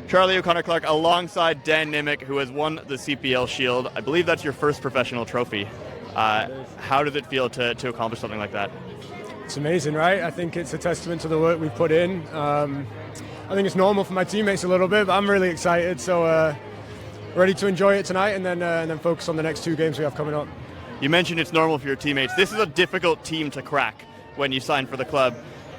Charlie O'Connor-Clark alongside Dan Nimik, who has won the CPL Shield. I believe that's your first professional trophy. How does it feel to accomplish something like that? It's amazing, right? I think it's a testament to the work we've put in. I think it's normal for my teammates a little bit, but I'm really excited. So ready to enjoy it tonight and then focus on the next 2 games we have coming up. You mentioned it's normal for your teammates. This is a difficult team to crack when you sign for the club.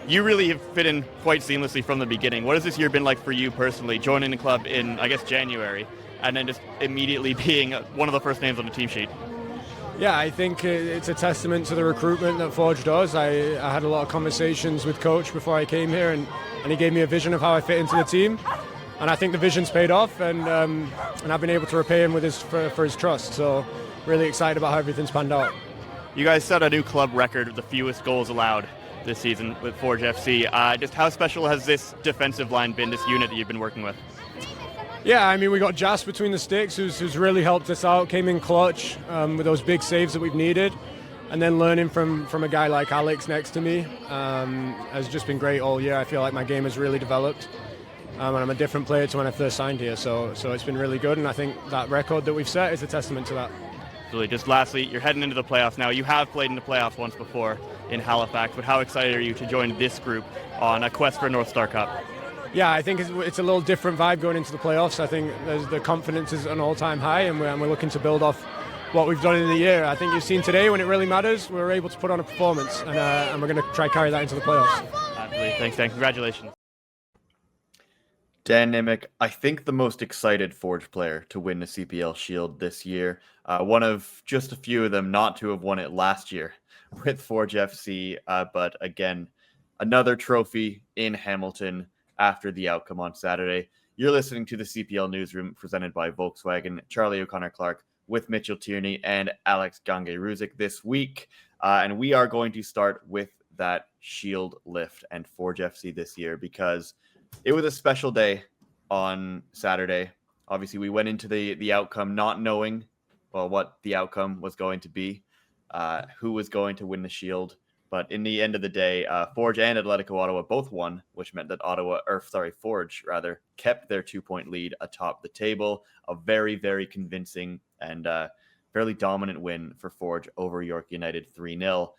You really have fit in quite seamlessly from the beginning. What has this year been like for you personally, joining the club in, I guess, January, and then just immediately being one of the first names on the team sheet? Yeah, I think it's a testament to the recruitment that Forge does. I had a lot of conversations with Coach before I came here, and he gave me a vision of how I fit into the team. And I think the vision's paid off, and I've been able to repay him with for his trust. So really excited about how everything's panned out. You guys set a new club record with the fewest goals allowed this season with Forge FC. Just how special has this defensive line been, this unit that you've been working with? Yeah, I mean, we got Jas between the sticks, who's really helped us out, came in clutch with those big saves that we've needed. And then learning from a guy like Alex next to me has just been great all year. I feel like my game has really developed. And I'm a different player to when I first signed here. So it's been really good. And I think that record that we've set is a testament to that. Absolutely. Just lastly, you're heading into the playoffs now. You have played in the playoffs once before in Halifax, but how excited are you to join this group on a quest for a North Star Cup? Yeah, I think it's a little different vibe going into the playoffs. I think the confidence is an all-time high, and we're looking to build off what we've done in the year. I think you've seen today when it really matters, we're able to put on a performance, and we're going to try carry that into the playoffs. Absolutely. Thanks, Dan. Congratulations. Dan Nimik, I think the most excited Forge player to win the CPL Shield this year. One of just a few of them not to have won it last year with Forge FC. But again, another trophy in Hamilton after the outcome on Saturday. You're listening to the CPL Newsroom presented by Volkswagen. Charlie O'Connor-Clark with Mitchell Tierney and Alex Gange-Ruzik this week. And we are going to start with that Shield lift and Forge FC this year because it was a special day on Saturday. Obviously, we went into the outcome not knowing, well, what the outcome was going to be, who was going to win the Shield. But in the end of the day, Forge and Atletico Ottawa both won, which meant that Forge kept their 2-point lead atop the table. A very, very convincing and fairly dominant win for Forge over York United 3-0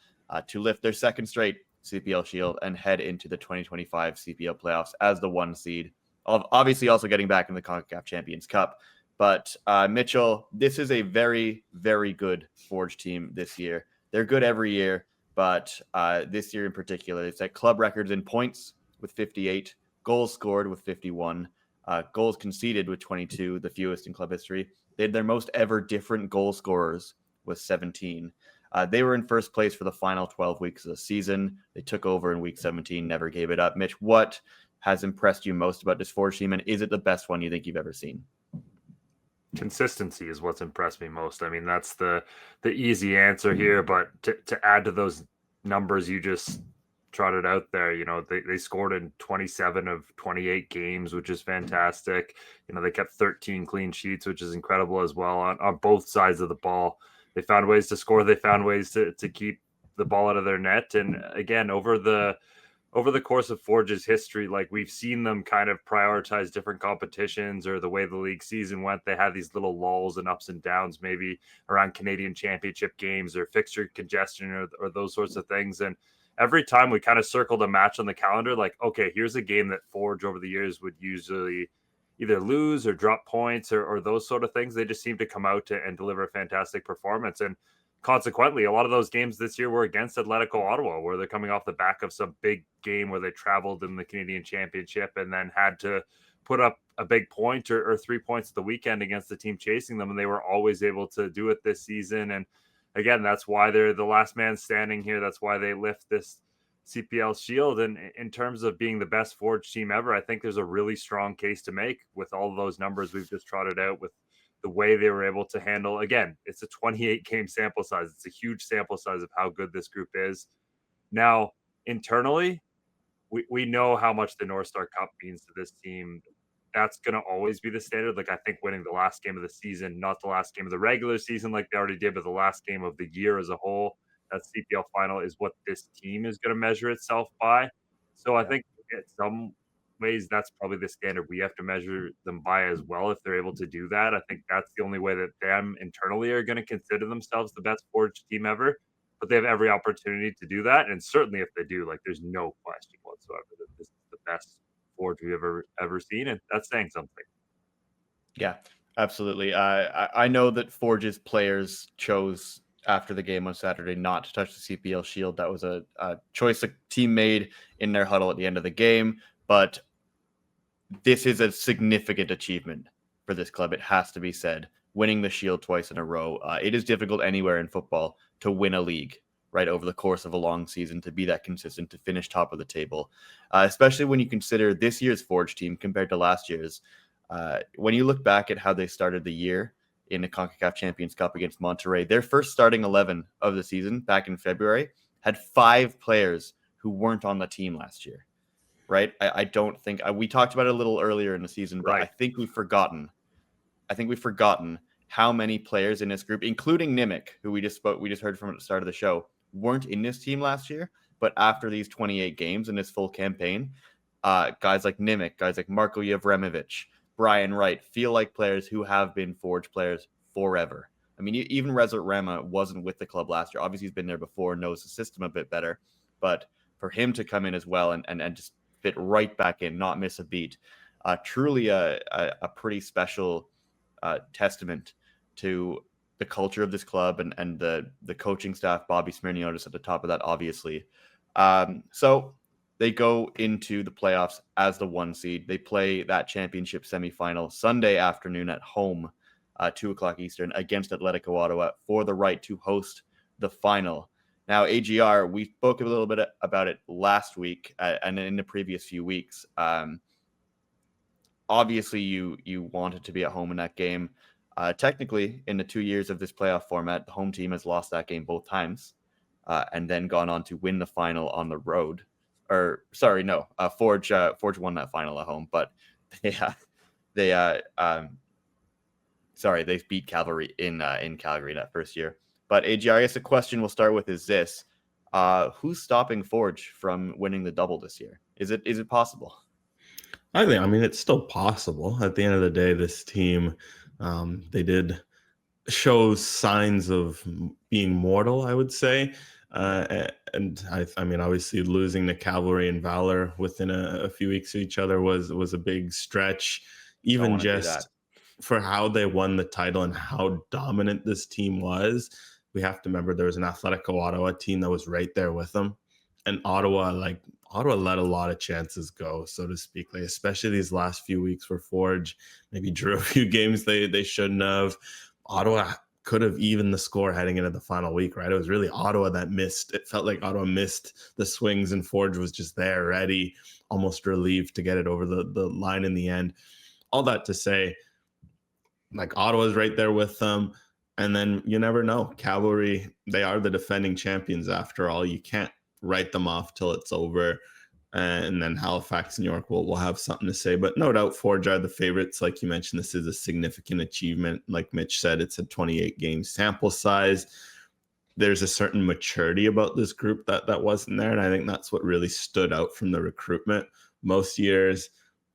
to lift their second straight CPL Shield and head into the 2025 CPL playoffs as the 1 seed. Obviously also getting back in the CONCACAF Champions Cup. But Mitchell, this is a very, very good Forge team this year. They're good every year, but this year in particular, they set club records in points with 58, goals scored with 51, goals conceded with 22, the fewest in club history. They had their most ever different goal scorers with 17. They were in first place for the final 12 weeks of the season. They took over in week 17, never gave it up. Mitch, what has impressed you most about this Forge team, and is it the best one you think you've ever seen? Consistency is what's impressed me most. I mean, that's the easy answer here, but to add to those numbers you just trotted out there, you know, they scored in 27 of 28 games, which is fantastic. You know, they kept 13 clean sheets, which is incredible as well on both sides of the ball. They found ways to score. They found ways to keep the ball out of their net. And again, over the course of Forge's history, like we've seen them kind of prioritize different competitions or the way the league season went. They had these little lulls and ups and downs, maybe around Canadian Championship games or fixture congestion or those sorts of things. And every time we kind of circled a match on the calendar, like, okay, here's a game that Forge over the years would usually either lose or drop points or those sort of things. They just seem to come out and deliver a fantastic performance. And consequently, a lot of those games this year were against Atletico Ottawa, where they're coming off the back of some big game where they traveled in the Canadian Championship and then had to put up a big point or 3 points at the weekend against the team chasing them. And they were always able to do it this season. And again, that's why they're the last man standing here. That's why they lift this CPL Shield. And in terms of being the best Forge team ever, I think there's a really strong case to make with all of those numbers we've just trotted out, with the way they were able to handle. Again, it's a 28 game sample size. It's a huge sample size of how good this group is. Now, internally, we know how much the North Star Cup means to this team. That's going to always be the standard. Like, I think winning the last game of the season, not the last game of the regular season like they already did, but the last game of the year as a whole, that CPL final is what this team is going to measure itself by. So I think at some ways, that's probably the standard we have to measure them by as well. If they're able to do that, I think that's the only way that them internally are going to consider themselves the best Forge team ever. But they have every opportunity to do that, and certainly if they do, like there's no question whatsoever that this is the best Forge we've ever seen, and that's saying something. Yeah, absolutely. I know that Forge's players chose after the game on Saturday not to touch the CPL Shield. That was a choice the team made in their huddle at the end of the game. But this is a significant achievement for this club. It has to be said. Winning the Shield twice in a row. It is difficult anywhere in football to win a league, right, over the course of a long season, to be that consistent, to finish top of the table, especially when you consider this year's Forge team compared to last year's. When you look back at how they started the year in the CONCACAF Champions Cup against Monterrey, their first starting 11 of the season back in February had 5 players who weren't on the team last year, right? I don't think we talked about it a little earlier in the season, but Right. I think we've forgotten how many players in this group, including Nimik, who we just heard from at the start of the show, weren't in this team last year. But after these 28 games in this full campaign, guys like Nimik, guys like Marko Yevremovic, Brian Wright feel like players who have been Forge players forever. I mean, even Rezat Rama wasn't with the club last year. Obviously, he's been there before, knows the system a bit better. But for him to come in as well and just fit right back in, not miss a beat, truly a pretty special testament to the culture of this club and the coaching staff. Bobby Smyrniotis at the top of that, obviously. So they go into the playoffs as the 1 seed. They play that championship semifinal Sunday afternoon at home, 2:00 Eastern, against Atletico Ottawa for the right to host the final. Now, AGR, we spoke a little bit about it last week and in the previous few weeks. Obviously, you wanted to be at home in that game. Technically, in the 2 years of this playoff format, the home team has lost that game both times and then gone on to win the final on the road. Forge won that final at home, but they beat Cavalry in Calgary that first year. But AGR, I guess the question we'll start with is this: who's stopping Forge from winning the double this year? Is it possible? I mean, it's still possible. At the end of the day, this team, they did show signs of being mortal, I would say. And I mean, obviously losing to Cavalry and Valor within a few weeks of each other was a big stretch. Even just for how they won the title and how dominant this team was, we have to remember there was an Atletico Ottawa team that was right there with them. And Ottawa let a lot of chances go, so to speak, like especially these last few weeks for Forge. Maybe drew a few games they shouldn't have. Ottawa could have evened the score heading into the final week, right? It was really Ottawa that missed. It felt like Ottawa missed the swings and Forge was just there, ready, almost relieved to get it over the line in the end. All that to say, like Ottawa's right there with them. And then you never know. Cavalry, they are the defending champions after all. You can't write them off till it's over. And then Halifax and York will have something to say. But no doubt Forge are the favorites. Like you mentioned, this is a significant achievement. Like Mitch said, it's a 28-game sample size. There's a certain maturity about this group that wasn't there. And I think that's what really stood out from the recruitment. Most years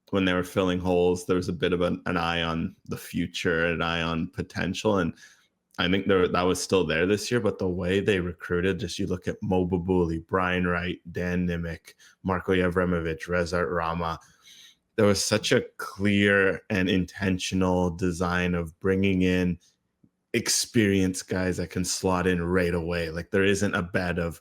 when they were filling holes, there was a bit of an eye on the future, an eye on potential. And I think that was still there this year, but the way they recruited, just you look at Mo Babuli, Brian Wright, Dan Nimik, Marko Yevremovic, Rezat Rama, there was such a clear and intentional design of bringing in experienced guys that can slot in right away. Like there isn't a bet of,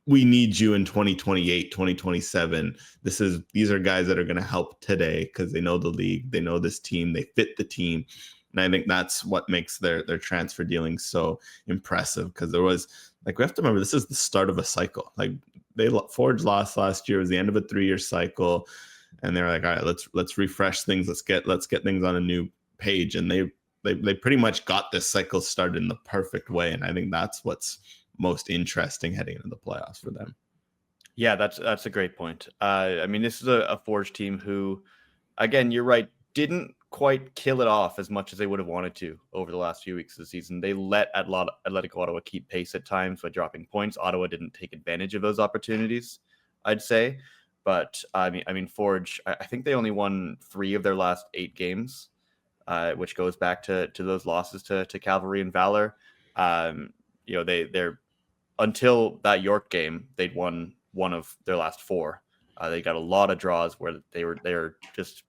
we need you in 2028, 2027. These are guys that are going to help today because they know the league, they know this team, they fit the team. And I think that's what makes their transfer dealing so impressive, because there was, like, we have to remember, this is the start of a cycle. Like Forge lost last year. It was the end of a 3-year cycle. And they're like, all right, let's refresh things. Let's get things on a new page. And they pretty much got this cycle started in the perfect way. And I think that's what's most interesting heading into the playoffs for them. Yeah, that's a great point. I mean, this is a Forge team who, again, you're right, didn't quite kill it off as much as they would have wanted to over the last few weeks of the season. They let Atletico Ottawa keep pace at times by dropping points. Ottawa didn't take advantage of those opportunities, I'd say. But I mean, Forge, I think they only won 3 of their last 8 games, which goes back to those losses to Cavalry and Valor. They're until that York game, they'd won 1 of their last 4. They got a lot of draws where they're just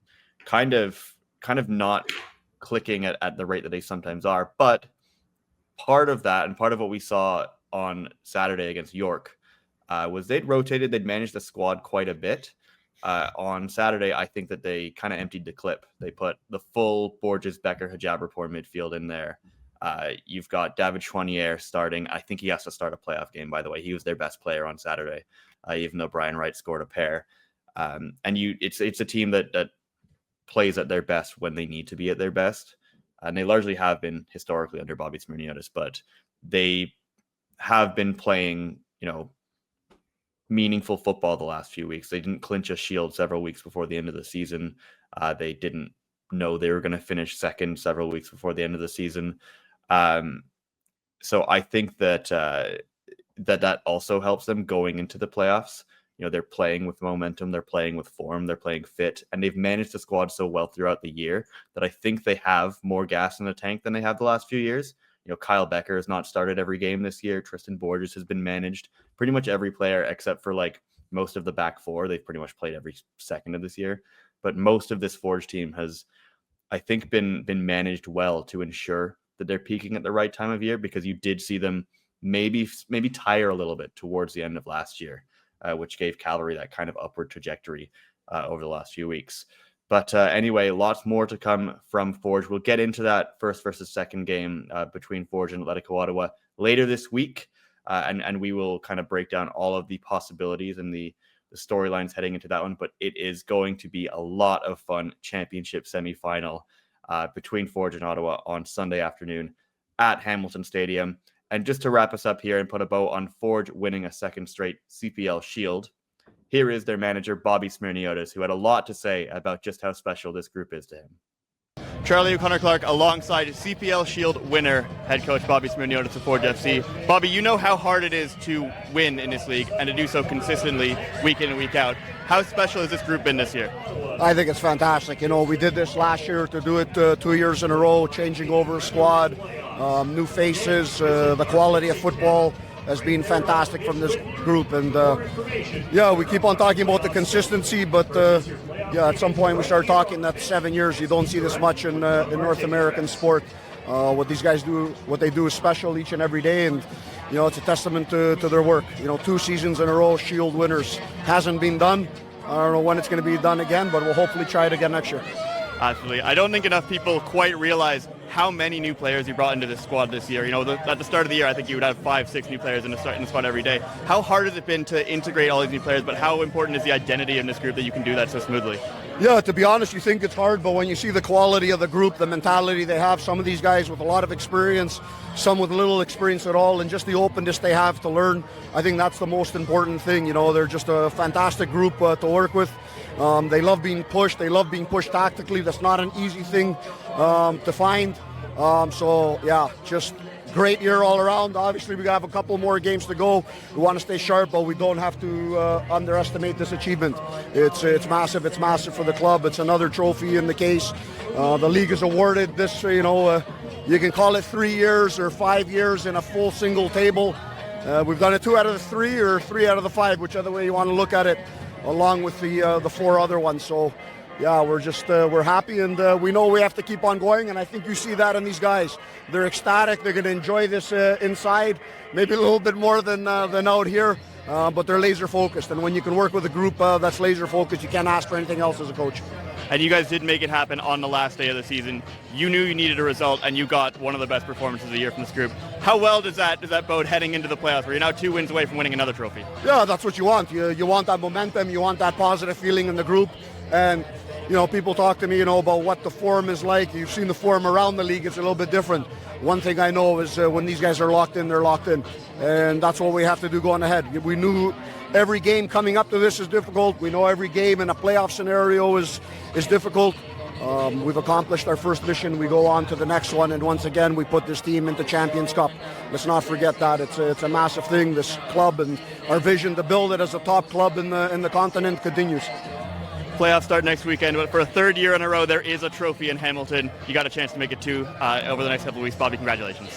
kind of not clicking at the rate that they sometimes are. But part of that, and part of what we saw on Saturday against York, was they'd managed the squad quite a bit. On Saturday, I think that they kind of emptied the clip. They put the full Borges, Becker, Hajabrapor midfield in there. You've got David Chouanier starting. I think he has to start a playoff game, by the way. He was their best player on Saturday, even though Brian Wright scored a pair. It's a team that plays at their best when they need to be at their best. And they largely have been historically under Bobby Smyrniotis, but they have been playing, meaningful football the last few weeks. They didn't clinch a Shield several weeks before the end of the season. They didn't know they were going to finish second several weeks before the end of the season. So I think that that also helps them going into the playoffs. They're playing with momentum, they're playing with form, they're playing fit, and they've managed the squad so well throughout the year that I think they have more gas in the tank than they have the last few years. Kyle Becker has not started every game this year. Tristan Borges has been managed. Pretty much every player, except for most of the back 4, they've pretty much played every second of this year. But most of this Forge team has, I think, been managed well to ensure that they're peaking at the right time of year, because you did see them maybe tire a little bit towards the end of last year, which gave Cavalry that kind of upward trajectory over the last few weeks. But anyway, lots more to come from Forge. We'll get into that first versus second game between Forge and Atletico Ottawa later this week, and we will kind of break down all of the possibilities and the storylines heading into that one. But it is going to be a lot of fun championship semifinal between Forge and Ottawa on Sunday afternoon at Hamilton Stadium. And just to wrap us up here and put a bow on Forge winning a second straight CPL Shield, here is their manager, Bobby Smyrniotis, who had a lot to say about just how special this group is to him. Charlie O'Connor Clark alongside CPL Shield winner, head coach Bobby Smyrniotis of Forge FC. Bobby, you know how hard it is to win in this league and to do so consistently week in and week out. How special has this group been this year? I think it's fantastic. We did this last year, to do it 2 years in a row, changing over a squad, new faces, the quality of football has been fantastic from this group. And we keep on talking about the consistency, but at some point we start talking that 7 years, you don't see this much in North American sport. What these guys do, what they do is special each and every day, and it's a testament to their work. 2 seasons in a row, Shield winners. Hasn't been done. I don't know when it's going to be done again, but we'll hopefully try it again next year. Absolutely. I don't think enough people quite realize how many new players you brought into this squad this year. At the start of the year, I think you would have 5-6 new players in the squad every day. How hard has it been to integrate all these new players, but how important is the identity in this group that you can do that so smoothly? Yeah, to be honest, you think it's hard, but when you see the quality of the group, the mentality they have, some of these guys with a lot of experience, some with little experience at all, and just the openness they have to learn, I think that's the most important thing. They're just a fantastic group to work with. They love being pushed. They love being pushed tactically. That's not an easy thing to find. Just great year all around. Obviously, we have a couple more games to go. We want to stay sharp, but we don't have to underestimate this achievement. It's massive. It's massive for the club. It's another trophy in the case. The league is awarded this, you can call it 3 years or 5 years in a full single table. We've done it 2 out of the 3 or 3 out of the 5, whichever way you want to look at it, along with the 4 other ones. So we're happy, and we know we have to keep on going, and I think you see that in these guys. They're ecstatic. They're going to enjoy this inside, maybe a little bit more than out here, but they're laser focused, and when you can work with a group that's laser focused, you can't ask for anything else as a coach. And you guys did make it happen on the last day of the season. You knew you needed a result, and you got one of the best performances of the year from this group. How well does that bode heading into the playoffs, where you're now 2 wins away from winning another trophy? Yeah, that's what you want. You want that momentum. You want that positive feeling in the group. And people talk to me, about what the form is like. You've seen the form around the league. It's a little bit different. One thing I know is when these guys are locked in, they're locked in. And that's what we have to do going ahead. We knew every game coming up to this is difficult. We know every game in a playoff scenario is difficult. We've accomplished our first mission. We go on to the next one, and once again, we put this team into Champions Cup. Let's not forget that. It's a massive thing, this club, and our vision to build it as a top club in the continent continues. Playoffs start next weekend, but for a third year in a row, there is a trophy in Hamilton. You got a chance to make it two over the next couple of weeks. Bobby, congratulations.